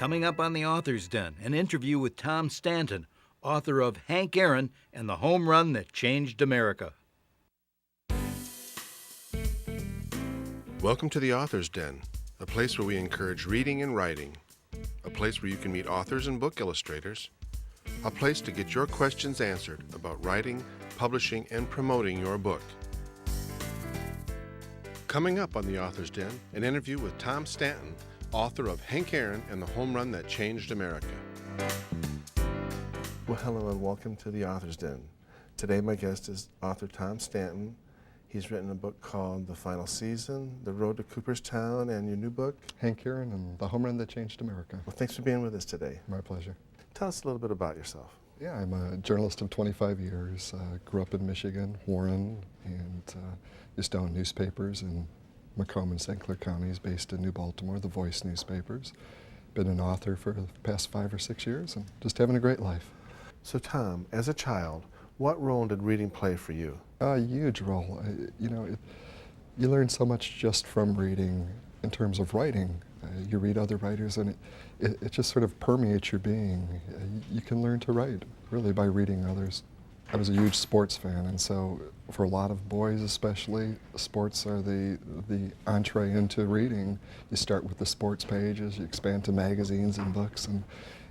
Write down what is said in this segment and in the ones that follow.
Coming up on the Author's Den, an interview with Tom Stanton, author of Hank Aaron and the Home Run That Changed America. Welcome to the Author's Den, a place where we encourage reading and writing, a place where you can meet authors and book illustrators, a place to get your questions answered about writing, publishing, and promoting your book. Coming up on the Author's Den, an interview with Tom Stanton, author of Hank Aaron and the Home Run That Changed America. Well, hello and welcome to the Author's Den. Today my guest is author Tom Stanton. He's written a book called The Final Season, The Road to Cooperstown, and your new book, Hank Aaron and the Home Run That Changed America. Well, thanks for being with us today. My pleasure. Tell us a little bit about yourself. Yeah, I'm a journalist of 25 years. Grew up in Michigan, Warren, and used to own newspapers in Macomb and St. Clair counties, based in New Baltimore, the Voice newspapers. Been an author for the past 5 or 6 years and just having a great life. So Tom, as a child, what role did reading play for you? A huge role. You learn so much just from reading in terms of writing. You read other writers and it just sort of permeates your being. You can learn to write, really, by reading others. I was a huge sports fan, and so for a lot of boys especially, sports are the entree into reading. You start with the sports pages, you expand to magazines and books, and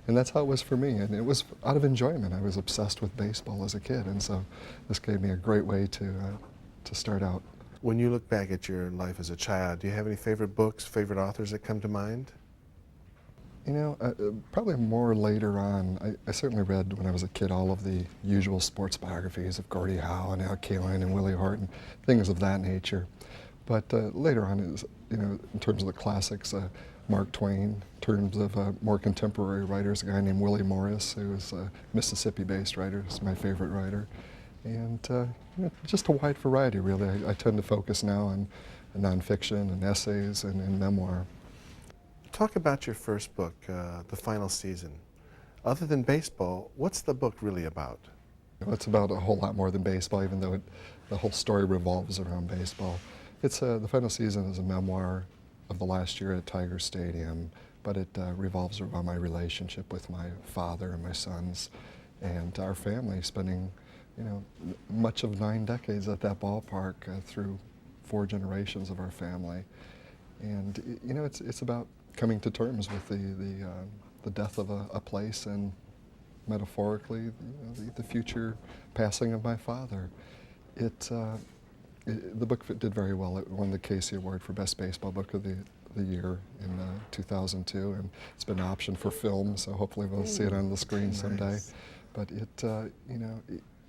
that's how it was for me, and it was out of enjoyment. I was obsessed with baseball as a kid, and so this gave me a great way to start out. When you look back at your life as a child, do you have any favorite books, favorite authors that come to mind? You know, probably more later on. I certainly read, when I was a kid, all of the usual sports biographies of Gordie Howe and Al Kaline and Willie Horton, things of that nature. But later on, is, in terms of the classics, Mark Twain. In terms of more contemporary writers, a guy named Willie Morris, who was a Mississippi-based writer, is my favorite writer. And just a wide variety, really. I tend to focus now on nonfiction and essays and memoir. Talk about your first book, The Final Season. Other than baseball, what's the book really about? It's about a whole lot more than baseball, even though the whole story revolves around baseball. The Final Season is a memoir of the last year at Tiger Stadium, but it revolves around my relationship with my father and my sons and our family, spending much of 9 decades at that ballpark through 4 generations of our family. And it's about coming to terms with the death of a place, and metaphorically the future passing of my father. The book did very well. It won the Casey Award for Best Baseball Book of the Year in 2002, and it's been optioned for film, so hopefully we'll see it on the screen someday. Nice. But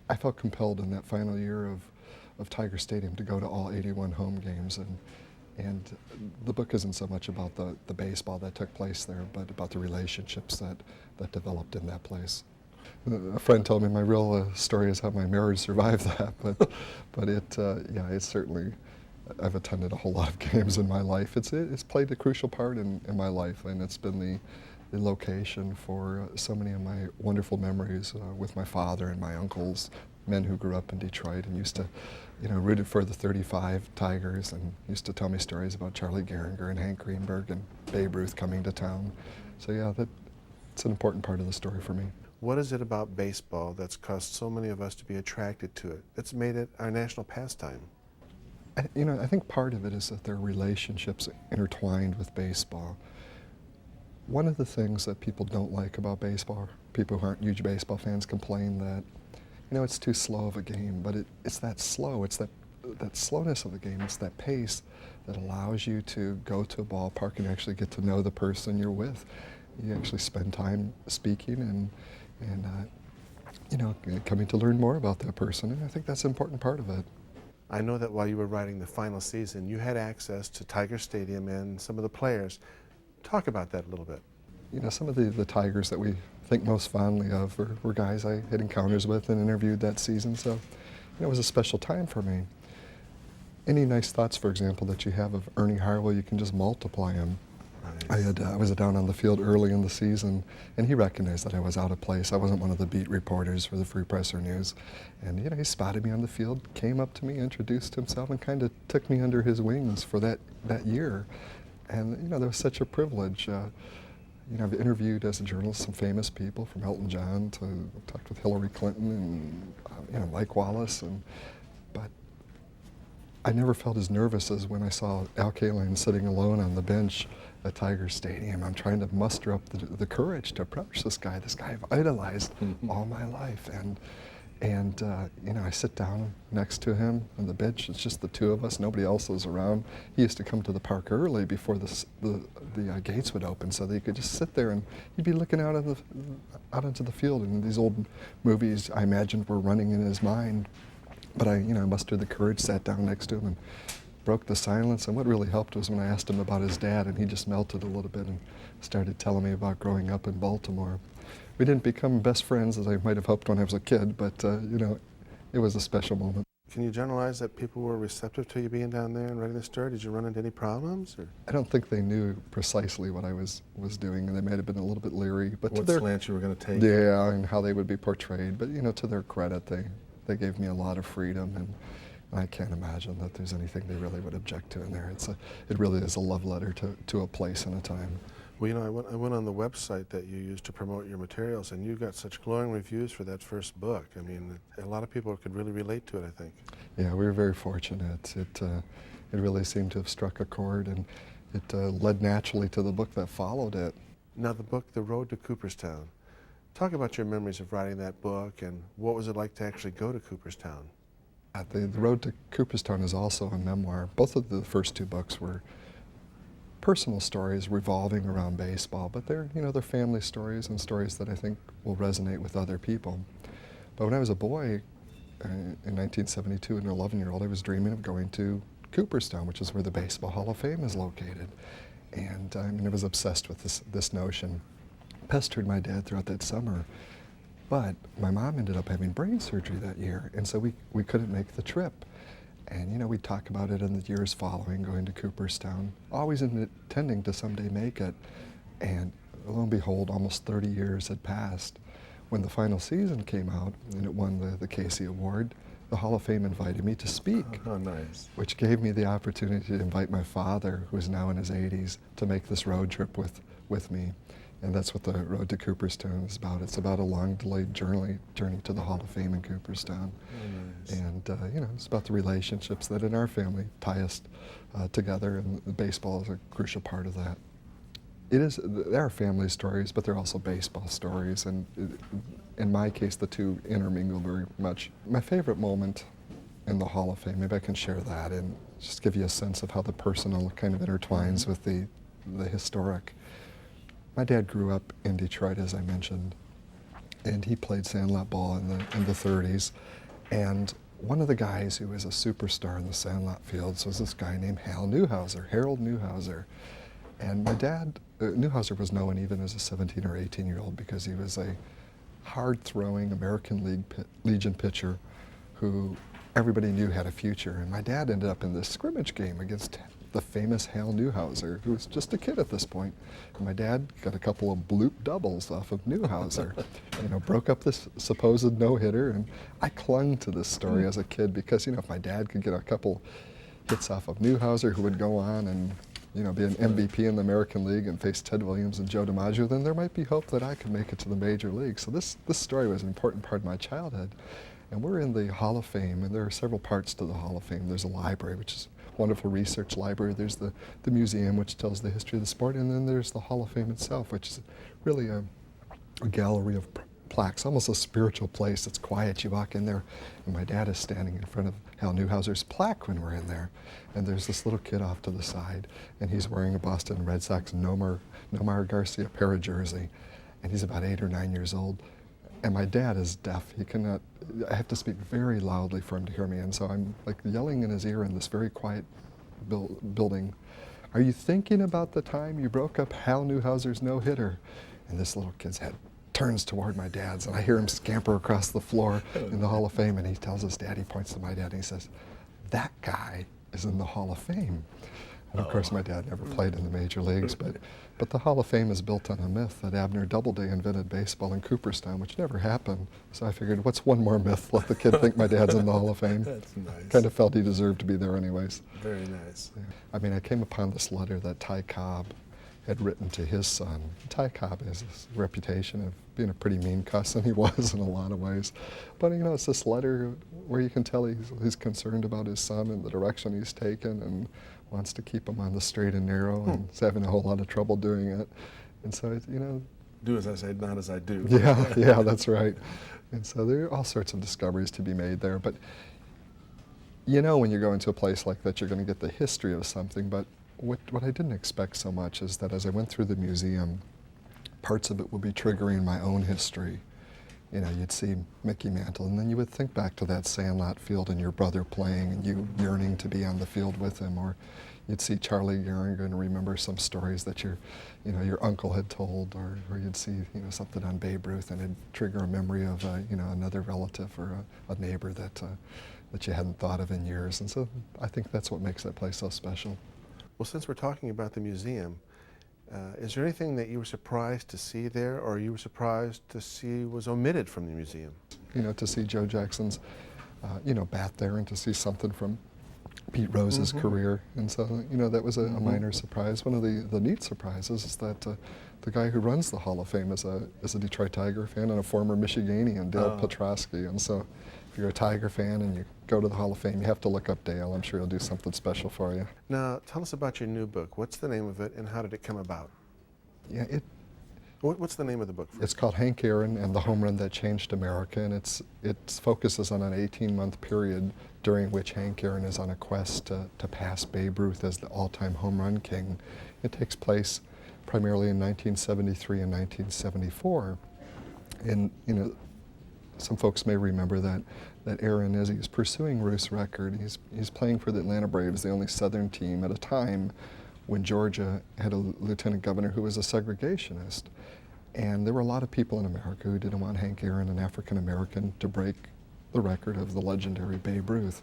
I felt compelled in that final year of Tiger Stadium to go to all 81 home games, and the book isn't so much about the baseball that took place there, but about the relationships that developed in that place. A friend told me my real story is how my marriage survived that, but it's certainly, I've attended a whole lot of games in my life. It's played a crucial part in my life, and it's been the location for so many of my wonderful memories with my father and my uncles, men who grew up in Detroit and used to, rooted for the 35 Tigers, and used to tell me stories about Charlie Gehringer and Hank Greenberg and Babe Ruth coming to town. So yeah, it's an important part of the story for me. What is it about baseball that's caused so many of us to be attracted to it, that's made it our national pastime? I think part of it is that there are relationships intertwined with baseball. One of the things that people don't like about baseball, people who aren't huge baseball fans complain that, it's too slow of a game, but it's that slow, it's that slowness of the game, it's that pace that allows you to go to a ballpark and actually get to know the person you're with. You actually spend time speaking and coming to learn more about that person, and I think that's an important part of it. I know that while you were writing The Final Season, you had access to Tiger Stadium and some of the players. Talk about that a little bit. Some of the Tigers that we think most fondly of were guys I had encounters with and interviewed that season, so it was a special time for me. Any nice thoughts, for example, that you have of Ernie Harwell, you can just multiply them. Nice. I was down on the field early in the season, and he recognized that I was out of place. I wasn't one of the beat reporters for the Free Press or News. And he spotted me on the field, came up to me, introduced himself, and kind of took me under his wings for that year. And there was such a privilege. I've interviewed as a journalist some famous people, from Elton John to talked with Hillary Clinton and Mike Wallace, but I never felt as nervous as when I saw Al Kaline sitting alone on the bench at Tiger Stadium. I'm trying to muster up the courage to approach this guy I've idolized all my life. And I sit down next to him on the bench. It's just the two of us. Nobody else is around. He used to come to the park early before the gates would open, so that you could just sit there and he'd be looking out into the field. And these old movies, I imagined, were running in his mind. But I mustered the courage, sat down next to him, and broke the silence. And what really helped was when I asked him about his dad, and he just melted a little bit and started telling me about growing up in Baltimore. We didn't become best friends as I might have hoped when I was a kid, but it was a special moment. Can you generalize that people were receptive to you being down there and writing the story? Did you run into any problems? Or? I don't think they knew precisely what I was doing, and they might have been a little bit leery. But what slant you were going to take? Yeah, and how they would be portrayed. But to their credit, they gave me a lot of freedom, and I can't imagine that there's anything they really would object to in there. It really is a love letter to a place and a time. Well, I went on the website that you used to promote your materials, and you got such glowing reviews for that first book. I mean, a lot of people could really relate to it, I think. Yeah, we were very fortunate. It really seemed to have struck a chord, and it led naturally to the book that followed it. Now, the book, The Road to Cooperstown. Talk about your memories of writing that book, and what was it like to actually go to Cooperstown? The Road to Cooperstown is also a memoir. Both of the first two books were personal stories revolving around baseball, but they're family stories and stories that I think will resonate with other people. But when I was a boy, in 1972, an 11-year-old, I was dreaming of going to Cooperstown, which is where the Baseball Hall of Fame is located. And I was obsessed with this notion. Pestered my dad throughout that summer, but my mom ended up having brain surgery that year, and so we couldn't make the trip. And we'd talk about it in the years following, going to Cooperstown, always intending to someday make it. And lo and behold, almost 30 years had passed. When the final season came out and it won the Casey Award, the Hall of Fame invited me to speak. Oh, nice. Which gave me the opportunity to invite my father, who is now in his 80s, to make this road trip with me. And that's what the Road to Cooperstown is about. It's about a long-delayed journey to the Hall of Fame in Cooperstown. Oh, nice. And it's about the relationships that in our family tie us together, and baseball is a crucial part of that. There are family stories, but there are also baseball stories, and in my case, the two intermingle very much. My favorite moment in the Hall of Fame, maybe I can share that and just give you a sense of how the personal kind of intertwines with the historic. My dad grew up in Detroit, as I mentioned, and he played sandlot ball in the 30s. And one of the guys who was a superstar in the sandlot fields was this guy named Harold Newhouser. And my dad, Newhouser was known even as a 17 or 18-year-old because he was a hard-throwing American Legion pitcher who everybody knew had a future. And my dad ended up in this scrimmage game against the famous Hal Newhouser, who was just a kid at this point. And my dad got a couple of bloop doubles off of Newhouser, broke up this supposed no-hitter, and I clung to this story as a kid because, if my dad could get a couple hits off of Newhouser, who would go on and, be an MVP in the American League and face Ted Williams and Joe DiMaggio, then there might be hope that I could make it to the major league. So this story was an important part of my childhood. And we're in the Hall of Fame, and there are several parts to the Hall of Fame. There's a library, which is wonderful research library. There's the museum, which tells the history of the sport, and then there's the Hall of Fame itself, which is really a gallery of plaques, almost a spiritual place. It's quiet. You walk in there, and my dad is standing in front of Hal Newhouser's plaque when we're in there, and there's this little kid off to the side, and he's wearing a Boston Red Sox Nomar Garcia para jersey, and he's about 8 or 9 years old. And my dad is deaf. He cannot, I have to speak very loudly for him to hear me. And so I'm like yelling in his ear in this very quiet building, "Are you thinking about the time you broke up Hal Newhouser's no-hitter?" And this little kid's head turns toward my dad's, and I hear him scamper across the floor in the Hall of Fame, and he tells his dad, he points to my dad, and he says, "That guy is in the Hall of Fame." And of course, my dad never played in the major leagues, but the Hall of Fame is built on a myth that Abner Doubleday invented baseball in Cooperstown, which never happened. So I figured, what's one more myth? Let the kid think my dad's in the Hall of Fame. That's nice. Kind of felt he deserved to be there anyways. Very nice. Yeah. I came upon this letter that Ty Cobb had written to his son. Ty Cobb has this reputation of being a pretty mean cuss, and he was in a lot of ways. But, you know, it's this letter where you can tell he's concerned about his son and the direction he's taken and wants to keep him on the straight and narrow, and is having a whole lot of trouble doing it. And so, you know... Do as I say, not as I do. Yeah, that's right. And so there are all sorts of discoveries to be made there. But you know when you go into a place like that, you're going to get the history of something. But what I didn't expect so much is that as I went through the museum, parts of it would be triggering my own history. You know, you'd see Mickey Mantle, and then you would think back to that Sandlot field and your brother playing and you yearning to be on the field with him. Or you'd see Charlie Gehringer and remember some stories that your uncle had told, or you'd see, you know, something on Babe Ruth and it'd trigger a memory of, you know, another relative or a neighbor that you hadn't thought of in years. And so I think that's what makes that place so special. Well, since we're talking about the museum, is there anything that you were surprised to see there, or you were surprised to see was omitted from the museum? You know, to see Joe Jackson's, you know, bat there, and to see something from Pete Rose's career. And so, you know, that was a minor surprise. One of the neat surprises is that the guy who runs the Hall of Fame is a Detroit Tiger fan and a former Michiganian, Dale Petrosky. And so if you're a Tiger fan and you go to the Hall of Fame, you have to look up Dale. I'm sure he'll do something special for you. Now, tell us about your new book. What's the name of it, and how did it come about? Yeah, What's the name of the book? It's called Hank Aaron and the Home Run That Changed America, and it focuses on an 18-month period during which Hank Aaron is on a quest to pass Babe Ruth as the all-time home run king. It takes place primarily in 1973 and 1974. And, you know, some folks may remember that Aaron, as he's pursuing Ruth's record, he's playing for the Atlanta Braves, the only Southern team, at a time when Georgia had a lieutenant governor who was a segregationist. And there were a lot of people in America who didn't want Hank Aaron, an African American, to break the record of the legendary Babe Ruth.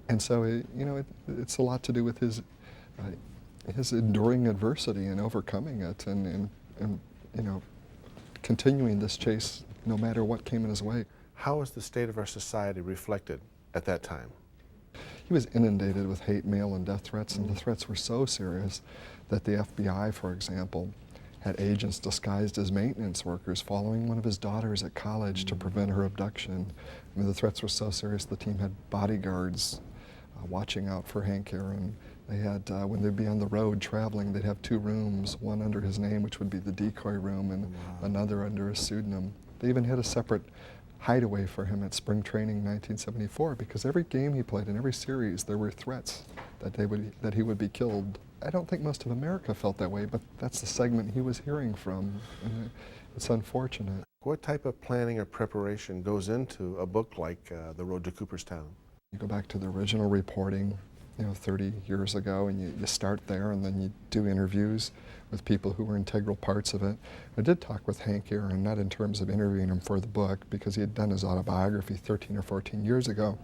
And so, it's a lot to do with his enduring adversity and overcoming it, and continuing this chase no matter what came in his way. How was the state of our society reflected at that time? He was inundated with hate mail and death threats, and the threats were so serious that the FBI, for example, had agents disguised as maintenance workers following one of his daughters at college to prevent her abduction. I mean, the threats were so serious the team had bodyguards watching out for Hank Aaron. They had, when they'd be on the road traveling, they'd have two rooms, one under his name, which would be the decoy room, and another under a pseudonym. They even had a separate hideaway for him at spring training in 1974, because every game he played in every series there were threats that he would be killed. I don't think most of America felt that way, but that's the segment he was hearing from. And it's unfortunate. What type of planning or preparation goes into a book like The Road to Cooperstown? You go back to the original reporting, 30 years ago, and you start there, and then you do interviews with people who were integral parts of it. I did talk with Hank Aaron, not in terms of interviewing him for the book, because he had done his autobiography 13 or 14 years ago.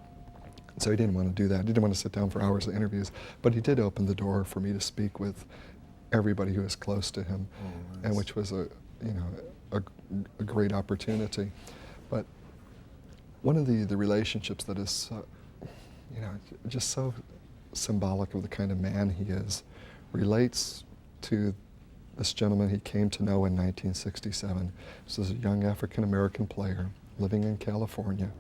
So he didn't want to do that. He didn't want to sit down for hours of interviews, but he did open the door for me to speak with everybody who was close to him, and which was a great opportunity. But one of the relationships that is, just so symbolic of the kind of man he is, relates to this gentleman he came to know in 1967. This is a young African-American player living in California,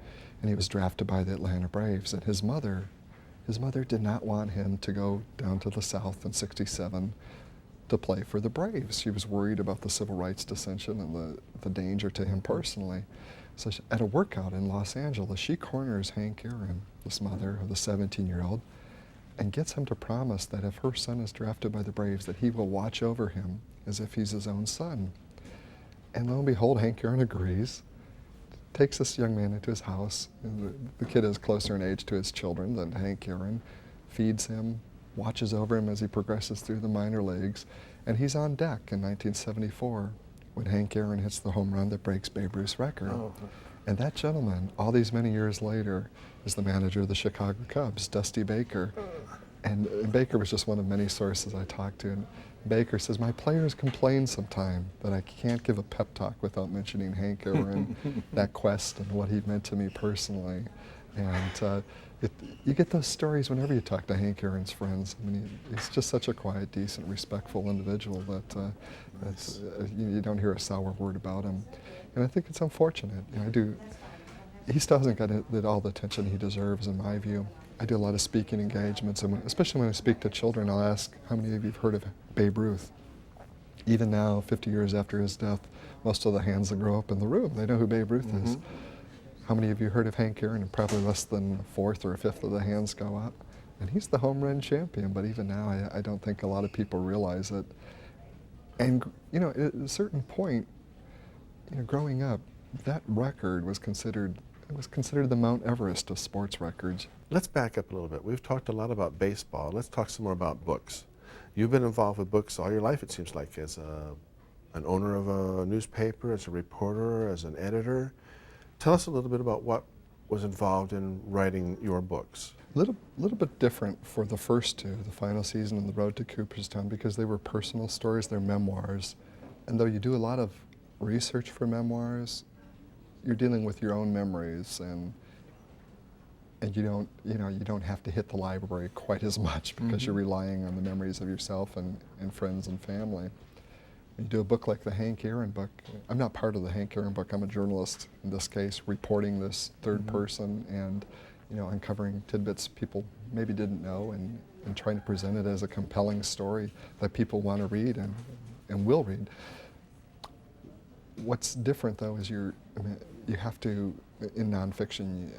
and he was drafted by the Atlanta Braves. And his mother did not want him to go down to the South in '67 to play for the Braves. She was worried about the civil rights dissension and the danger to him personally. So at a workout in Los Angeles, she corners Hank Aaron, this mother of the 17-year-old, and gets him to promise that if her son is drafted by the Braves, that he will watch over him as if he's his own son. And lo and behold, Hank Aaron agrees, takes this young man into his house. The kid is closer in age to his children than Hank Aaron, feeds him, watches over him as he progresses through the minor leagues, and he's on deck in 1974 when Hank Aaron hits the home run that breaks Babe Ruth's record. And that gentleman, all these many years later, is the manager of the Chicago Cubs, Dusty Baker. And Baker was just one of many sources I talked to. And Baker says, my players complain sometime that I can't give a pep talk without mentioning Hank Aaron, that quest and what he meant to me personally. And You get those stories whenever you talk to Hank Aaron's friends. I mean, he's just such a quiet, decent, respectful individual that you don't hear a sour word about him. And I think it's unfortunate. He still hasn't got all the attention he deserves, in my view. I do a lot of speaking engagements, and especially when I speak to children, I'll ask, how many of you have heard of Babe Ruth? Even now, 50 years after his death, most of the hands that grow up in the room, they know who Babe Ruth is. How many of you heard of Hank Aaron? And probably less than a fourth or a fifth of the hands go up. And he's the home run champion, but even now I don't think a lot of people realize it. And at a certain point, growing up, that record was considered the Mount Everest of sports records. Let's back up a little bit. We've talked a lot about baseball. Let's talk some more about books. You've been involved with books all your life, it seems like, as an owner of a newspaper, as a reporter, as an editor. Tell us a little bit about what was involved in writing your books. A little bit different for the first two, The Final Season and The Road to Cooperstown, because they were personal stories, they're memoirs. And though you do a lot of research for memoirs, you're dealing with your own memories, and you don't have to hit the library quite as much because you're relying on the memories of yourself and friends and family. When you do a book like the Hank Aaron book, I'm not part of the Hank Aaron book, I'm a journalist in this case, reporting this third person and uncovering tidbits people maybe didn't know and trying to present it as a compelling story that people want to read and will read. What's different though is you have to, in nonfiction,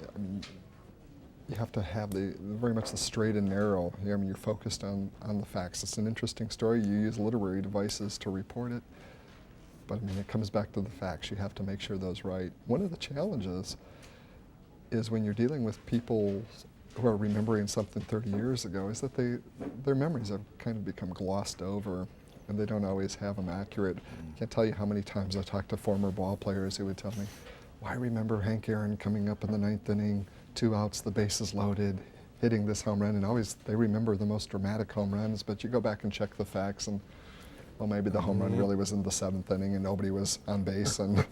you have to have very much the straight and narrow. You're focused on the facts. It's an interesting story. You use literary devices to report it, but it comes back to the facts. You have to make sure those right. One of the challenges is when you're dealing with people who are remembering something 30 years ago is that their memories have kind of become glossed over, and they don't always have them accurate. I can't tell you how many times I talked to former ball players who would tell me, well, I remember Hank Aaron coming up in the 9th inning, 2 outs, the bases loaded, hitting this home run, and always they remember the most dramatic home runs, but you go back and check the facts, and well, maybe the home run really was in the 7th inning and nobody was on base, and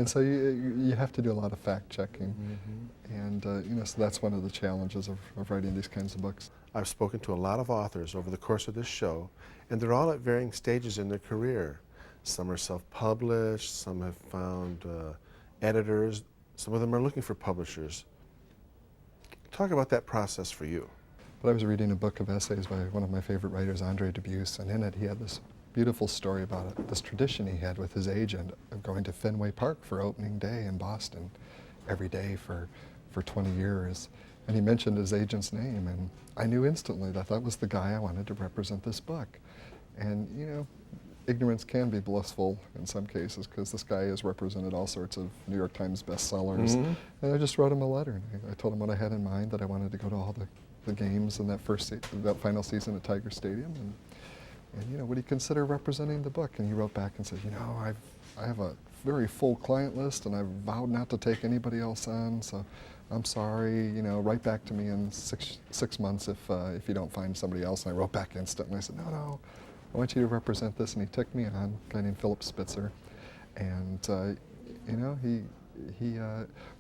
so you have to do a lot of fact checking, and so that's one of the challenges of writing these kinds of books. I've spoken to a lot of authors over the course of this show, and they're all at varying stages in their career. Some are self-published, some have found editors, some of them are looking for publishers. Talk about that process for you. But I was reading a book of essays by one of my favorite writers, Andre Dubus, and in it he had this beautiful story about this tradition he had with his agent of going to Fenway Park for opening day in Boston every day for 20 years. And he mentioned his agent's name, and I knew instantly that was the guy I wanted to represent this book. And ignorance can be blissful in some cases, because this guy has represented all sorts of New York Times bestsellers. And I just wrote him a letter, and I told him what I had in mind, that I wanted to go to all the games in that final season at Tiger Stadium, and would he consider representing the book? And he wrote back and said, I have a very full client list, and I've vowed not to take anybody else on, so I'm sorry, write back to me in six months if you don't find somebody else. And I wrote back instantly. I said, no, I want you to represent this. And he took me on, a guy named Philip Spitzer. And, we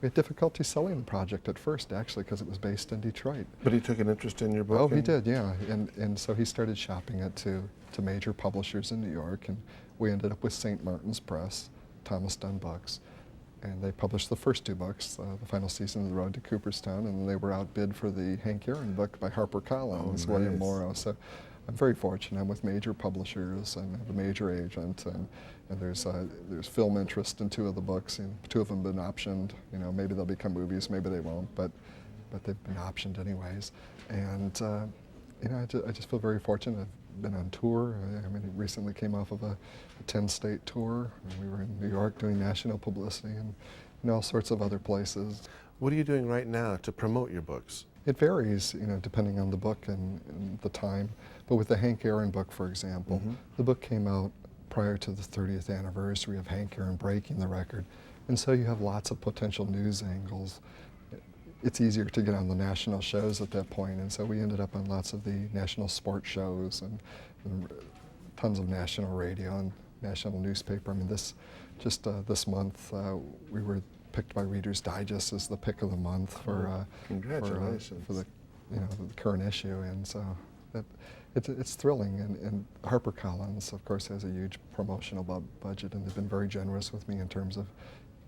had difficulty selling the project at first, actually, because it was based in Detroit. But he took an interest in your book? Oh, he did, yeah. And so he started shopping it to major publishers in New York. And we ended up with St. Martin's Press, TomStanton Books. And they published the first 2 books, The Final Season of The Road to Cooperstown, and they were outbid for the Hank Aaron book by HarperCollins, William Morrow. So I'm very fortunate. I'm with major publishers, and I have a major agent, and there's film interest in 2 of the books, and 2 of them have been optioned. Maybe they'll become movies, maybe they won't, but they've been optioned anyways. And I just feel very fortunate. I've been on tour. I recently came off of a 10-state tour. We were in New York doing national publicity and all sorts of other places. What are you doing right now to promote your books? It varies, depending on the book and the time. But with the Hank Aaron book, for example, the book came out prior to the 30th anniversary of Hank Aaron breaking the record. And so you have lots of potential news angles. It's easier to get on the national shows at that point, and so we ended up on lots of the national sports shows and tons of national radio and national newspaper. This month we were picked by Reader's Digest as the pick of the month for congratulations. for the the current issue, and so it's thrilling. And HarperCollins, of course, has a huge promotional budget, and they've been very generous with me in terms of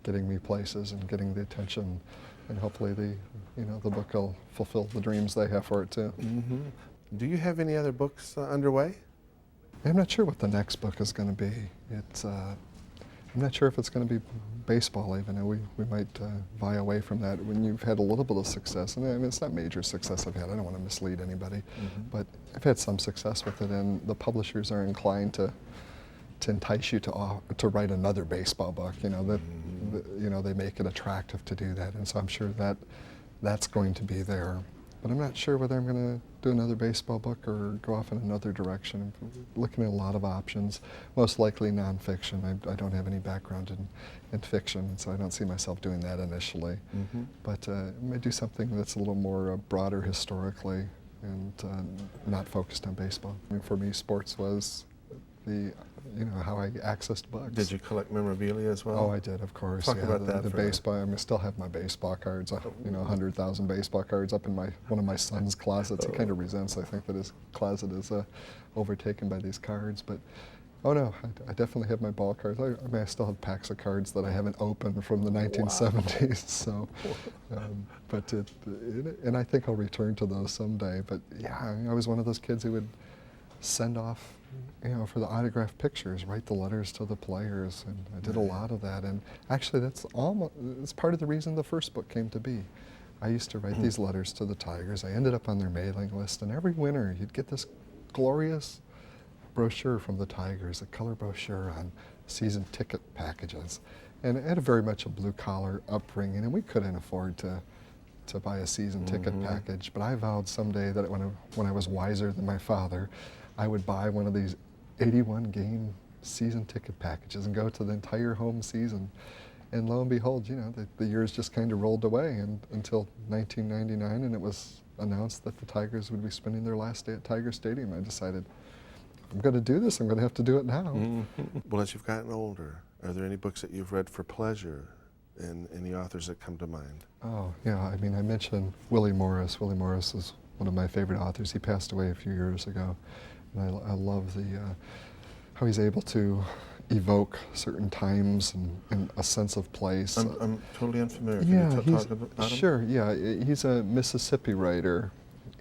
getting me places and getting the attention, and hopefully the book will fulfill the dreams they have for it too. Mm-hmm. Do you have any other books underway? I'm not sure what the next book is going to be. I'm not sure if it's going to be baseball even. We might vie away from that when you've had a little bit of success. And I mean, it's not major success I've had. I don't want to mislead anybody. But I've had some success with it, and the publishers are inclined to entice you to write another baseball book. They make it attractive to do that. And so I'm sure that's going to be there. But I'm not sure whether I'm going to do another baseball book or go off in another direction. I'm looking at a lot of options, most likely nonfiction. I don't have any background in fiction, so I don't see myself doing that initially. But I may do something that's a little more broader historically and not focused on baseball. I mean, for me, sports was how I accessed books. Did you collect memorabilia as well? Oh, I did, of course. Talk about that. The baseball. I still have my baseball cards. 100,000 baseball cards up in one of my son's closets. He kind of resents, I think, that his closet is overtaken by these cards. But oh no, I definitely have my ball cards. I still have packs of cards that I haven't opened from the 1970s. So, and I think I'll return to those someday. But yeah, I was one of those kids who would send off, for the autographed pictures, write the letters to the players, and I did a lot of that. And actually, it's part of the reason the first book came to be. I used to write these letters to the Tigers. I ended up on their mailing list, and every winter you'd get this glorious brochure from the Tigers, a color brochure on season ticket packages. And it had very much a blue-collar upbringing, and we couldn't afford to buy a season ticket package. But I vowed someday that when I was wiser than my father, I would buy one of these 81-game season ticket packages and go to the entire home season. And lo and behold, the years just kind of rolled away until 1999, and it was announced that the Tigers would be spending their last day at Tiger Stadium. I decided, if I'm going to do this, I'm going to have to do it now. Well, as you've gotten older, are there any books that you've read for pleasure, and any authors that come to mind? Oh, yeah. I mean, I mentioned Willie Morris. Willie Morris is one of my favorite authors. He passed away a few years ago. And I love how he's able to evoke certain times and a sense of place. I'm totally unfamiliar. Yeah, Can you talk about him? Sure. Yeah, he's a Mississippi writer,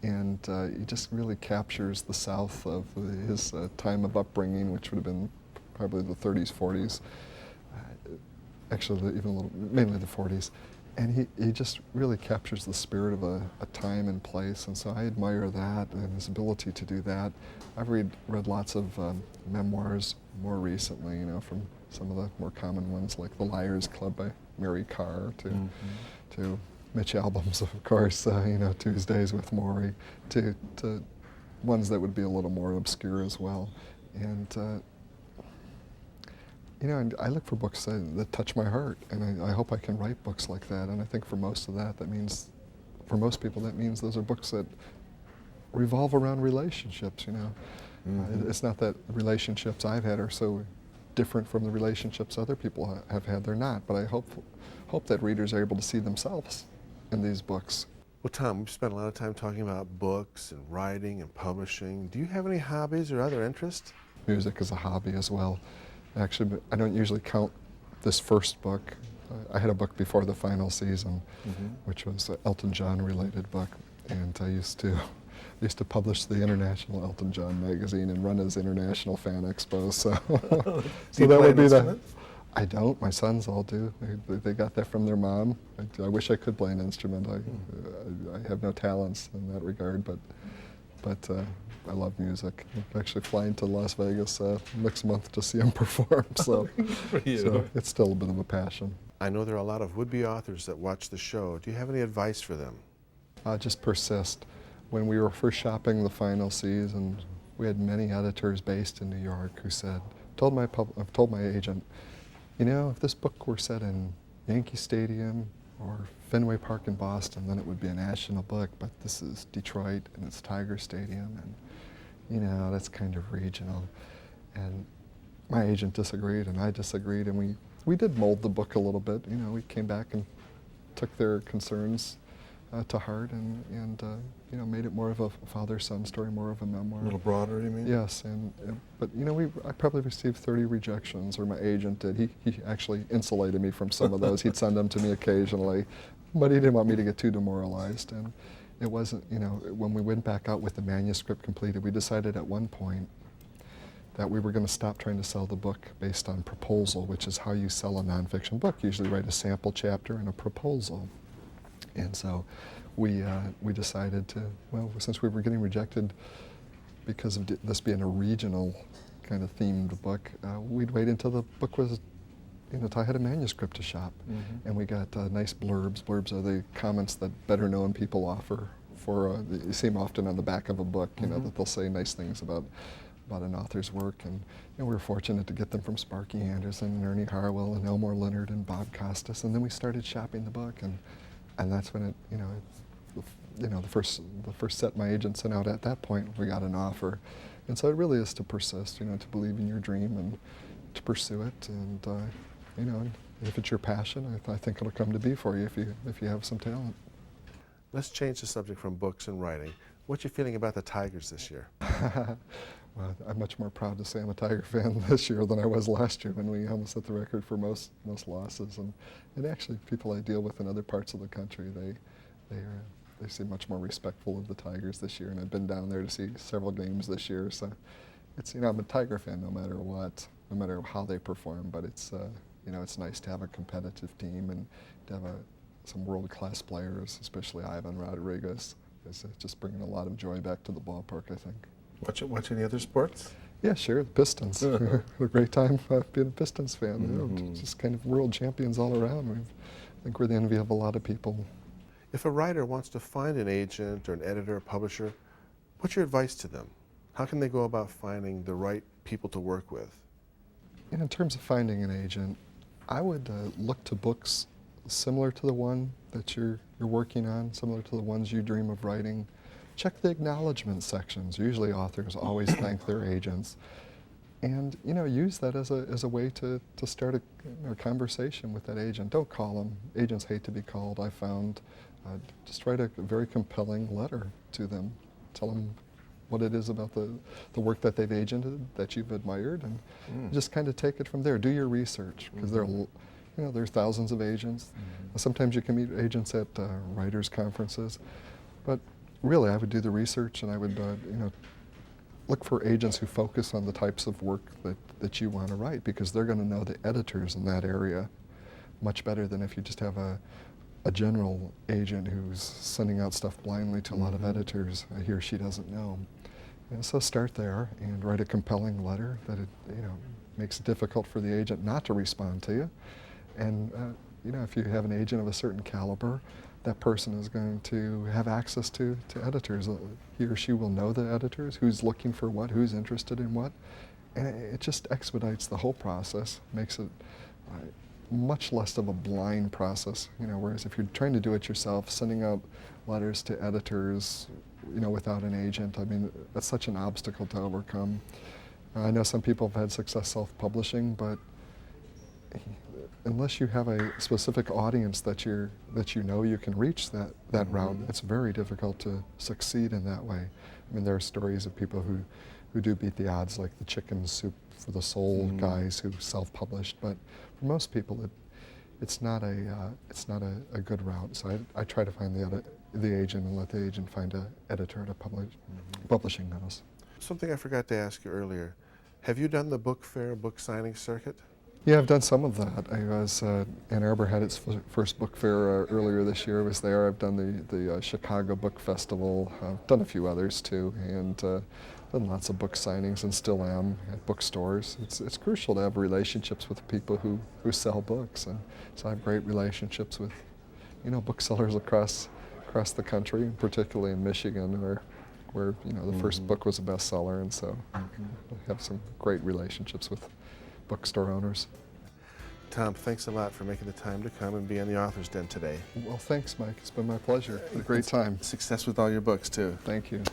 and he just really captures the South of his time of upbringing, which would have been probably the 30s, 40s. Actually, even mainly the 40s. And he just really captures the spirit of a time and place, and so I admire that and his ability to do that. I've read lots of memoirs more recently, from some of the more common ones like The Liars Club by Mary Carr to Mitch Albom's, of course, Tuesdays with Maury, to ones that would be a little more obscure as well. And and I look for books that touch my heart, and I hope I can write books like that. And I think for most of that means, for most people, that means those are books that revolve around relationships. It's not that relationships I've had are so different from the relationships other people have had. They're not, but I hope that readers are able to see themselves in these books. Well, Tom, we've spent a lot of time talking about books and writing and publishing. Do you have any hobbies or other interests? Music is a hobby as well. Actually, I don't usually count this first book. I had a book before the final season, which was an Elton John related book, and I used to publish the International Elton John magazine and run his International Fan Expo. So, that would be that. I don't. My sons all do. They got that from their mom. I wish I could play an instrument. I have no talents in that regard, but I love music. I'm actually flying to Las Vegas next month to see him perform, so it's still a bit of a passion. I know there are a lot of would-be authors that watch the show. Do you have any advice for them? Just persist. When we were first shopping the final season, we had many editors based in New York who said, told my agent, if this book were set in Yankee Stadium or Fenway Park in Boston, then it would be a national book, but this is Detroit and it's Tiger Stadium, and that's kind of regional. And my agent disagreed and I disagreed, and we did mold the book a little bit. You know, we came back and took their concerns to heart and you know, made it more of a father-son story, more of a memoir. A little broader, you mean? Yes, but you know, I probably received 30 rejections, or my agent did. He actually insulated me from some of those. He'd send them to me occasionally, but he didn't want me to get too demoralized. And it wasn't, you know, when we went back out with the manuscript completed, we decided at one point that we were going to stop trying to sell the book based on proposal, which is how you sell a nonfiction book. You usually write a sample chapter and a proposal. And so we decided to, well, since we were getting rejected because of this being a regional kind of themed book, we'd wait until the book was, you know, until I had a manuscript to shop. And we got nice blurbs. Blurbs are the comments that better known people offer for, you see them often on the back of a book, you know, that they'll say nice things about an author's work. And you know, we were fortunate to get them from Sparky Anderson and Ernie Harwell and Elmore Leonard and Bob Costas. And then we started shopping the book, and that's when it, you know, the first set my agent sent out at that point, we got an offer. And so it really is to persist, you know, to believe in your dream and to pursue it. And you know, if it's your passion, I think it'll come to be for you if you have some talent. Let's change the subject from books and writing. What's your feeling about the Tigers this year? Well, I'm much more proud to say I'm a Tiger fan this year than I was last year when we almost set the record for most losses. And actually, people I deal with in other parts of the country, they seem much more respectful of the Tigers this year. And I've been down there to see several games this year. So it's, you know, I'm a Tiger fan no matter what, no matter how they perform. But it's you know, it's nice to have a competitive team and to have some world-class players, especially Ivan Rodriguez. It's just bringing a lot of joy back to the ballpark, I think. Watch any other sports? Yeah, sure, the Pistons. Had a great time being a Pistons fan. You know, just kind of world champions all around. I think we're the envy of a lot of people. If a writer wants to find an agent or an editor or publisher, what's your advice to them? How can they go about finding the right people to work with? And in terms of finding an agent, I would look to books similar to the one that you're working on, similar to the ones you dream of writing. Check the acknowledgement sections. Usually authors always thank their agents. And you know, use that as a way to start a conversation with that agent. Don't call them. Agents hate to be called, I found. Just write a very compelling letter to them. Tell them what it is about the work that they've agented that you've admired, and just kind of take it from there. Do your research, because there are thousands of agents. Sometimes you can meet agents at writers' conferences, but really I would do the research, and I would you know, look for agents who focus on the types of work that you want to write, because they're going to know the editors in that area much better than if you just have a general agent who's sending out stuff blindly to a lot of editors he or she doesn't know. And so start there and write a compelling letter that makes it difficult for the agent not to respond to you. And you know, if you have an agent of a certain caliber, that person is going to have access to editors. He or she will know the editors, who's looking for what, who's interested in what, and it just expedites the whole process, makes it much less of a blind process. You know, whereas if you're trying to do it yourself, sending out letters to editors, you know, without an agent, I mean, that's such an obstacle to overcome. I know some people have had success self-publishing, but unless you have a specific audience that you know you can reach that route, it's very difficult to succeed in that way. I mean, there are stories of people who do beat the odds, like the Chicken Soup for the Soul guys who self-published, but for most people it's not a good route. So I try to find the agent and let the agent find an editor at a publishing house. Something I forgot to ask you earlier. Have you done the book fair, book signing circuit? Yeah, I've done some of that. I was, Ann Arbor had its first book fair earlier this year. I was there. I've done the Chicago Book Festival. I've done a few others too, and done lots of book signings, and still am at bookstores. It's crucial to have relationships with people who sell books, and so I have great relationships with, you know, booksellers across the country, particularly in Michigan, where you know, the first book was a bestseller, and so I have some great relationships with bookstore owners. Tom, thanks a lot for making the time to come and be on the Author's Den today. Well, thanks, Mike. It's been my pleasure. A great time. Success with all your books, too. Thank you.